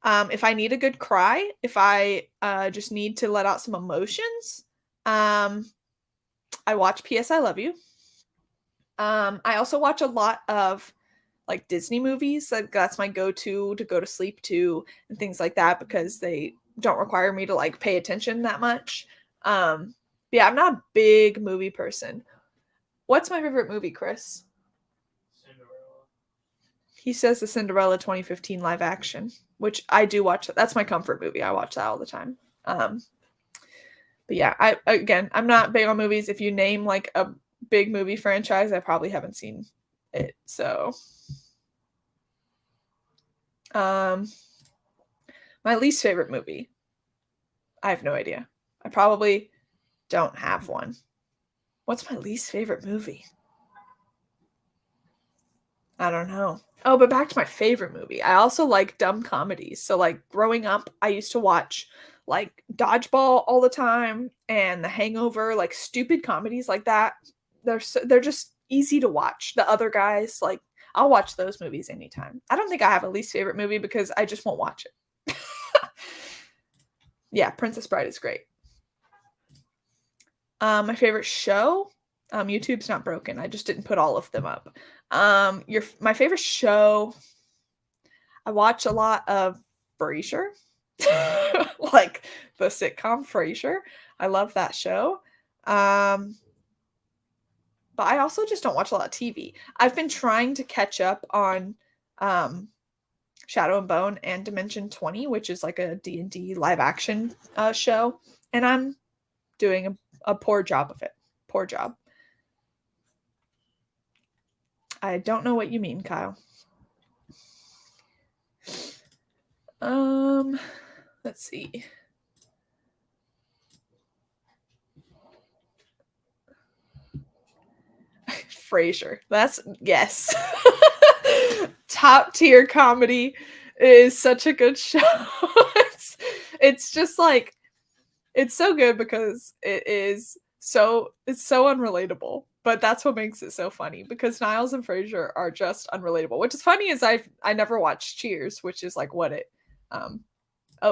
if I need a good cry, if I just need to let out some emotions, I watch P.S. I Love You. I also watch a lot of like Disney movies. Like that's my go-to to go to sleep to and things like that because they don't require me to like pay attention that much. Yeah, I'm not a big movie person. What's my favorite movie, Chris? Cinderella. He says the Cinderella 2015 live action, which I do watch. That's my comfort movie. I watch that all the time. But yeah, I'm not big on movies. If you name like a big movie franchise, I probably haven't seen it. So, my least favorite movie. I have no idea. I probably don't have one. What's my least favorite movie? I don't know. Oh, but back to my favorite movie. I also like dumb comedies. So like growing up, I used to watch like Dodgeball all the time and The Hangover, like stupid comedies like that. They're just easy to watch. The Other Guys, like I'll watch those movies anytime. I don't think I have a least favorite movie because I just won't watch it. Yeah, Princess Bride is great. My favorite show, YouTube's not broken. I just didn't put all of them up. My favorite show, I watch a lot of Frasier, like the sitcom Frasier. I love that show. But I also just don't watch a lot of TV. I've been trying to catch up on Shadow and Bone and Dimension 20, which is like a D&D live action show, and I'm doing a poor job of it. Poor job. I don't know what you mean, Kyle. Let's see. Frasier. That's yes. Top tier comedy. It is such a good show. It's just like it's so good because it's so unrelatable. But that's what makes it so funny because Niles and Frasier are just unrelatable. Which is funny is I never watched Cheers, which is like what it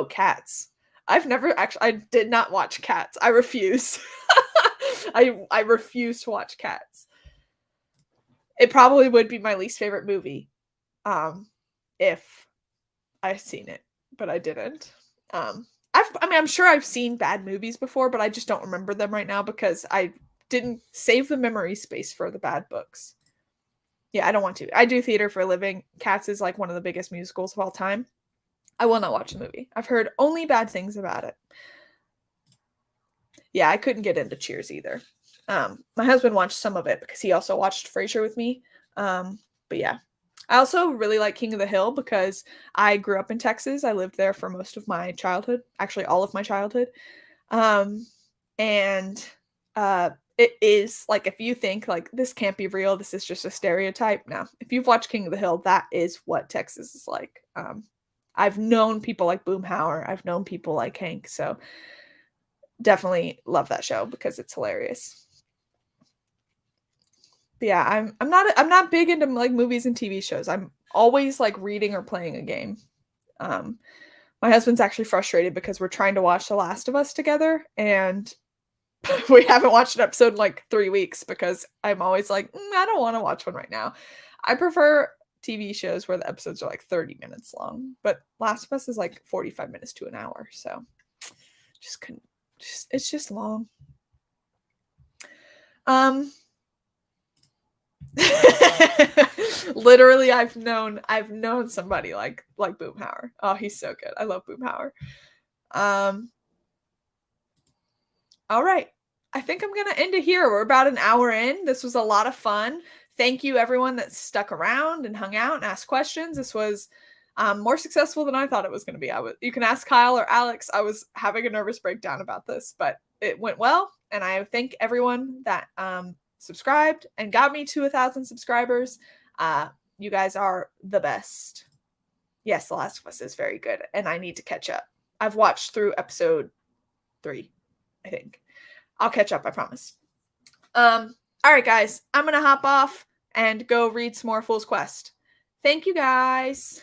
Cats. I've never actually I did not watch Cats. I refuse. I refuse to watch Cats. It probably would be my least favorite movie if I've seen it, but I didn't. I'm sure I've seen bad movies before, but I just don't remember them right now because I didn't save the memory space for the bad books. Yeah, I don't want to. I do theater for a living. Cats is like one of the biggest musicals of all time. I will not watch the movie. I've heard only bad things about it. Yeah, I couldn't get into Cheers either. My husband watched some of it because he also watched Frasier with me. But yeah. I also really like King of the Hill because I grew up in Texas. I lived there for most of my childhood, actually all of my childhood. And it is like if you think like this can't be real, this is just a stereotype. No, if you've watched King of the Hill, that is what Texas is like. I've known people like Boomhauer. I've known people like Hank. So definitely love that show because it's hilarious. But yeah, I'm not big into like movies and TV shows. I'm always like reading or playing a game. My husband's actually frustrated because we're trying to watch The Last of Us together and we haven't watched an episode in like 3 weeks because I'm always like, I don't want to watch one right now. I prefer TV shows where the episodes are like 30 minutes long, but Last of Us is like 45 minutes to an hour. So it's just long. Literally, I've known somebody like Boomhauer. Oh, he's so good. I love Boomhauer. All right. I think I'm gonna end it here. We're about an hour in. This was a lot of fun. Thank you everyone that stuck around and hung out and asked questions. This was more successful than I thought it was going to be. You can ask Kyle or Alex. I was having a nervous breakdown about this, but it went well. And I thank everyone that subscribed and got me to 1,000 subscribers. You guys are the best. Yes, The Last of Us is very good, and I need to catch up. I've watched through episode 3, I think. I'll catch up, I promise. All right, guys, I'm gonna hop off and go read some more Fool's Quest. Thank you, guys.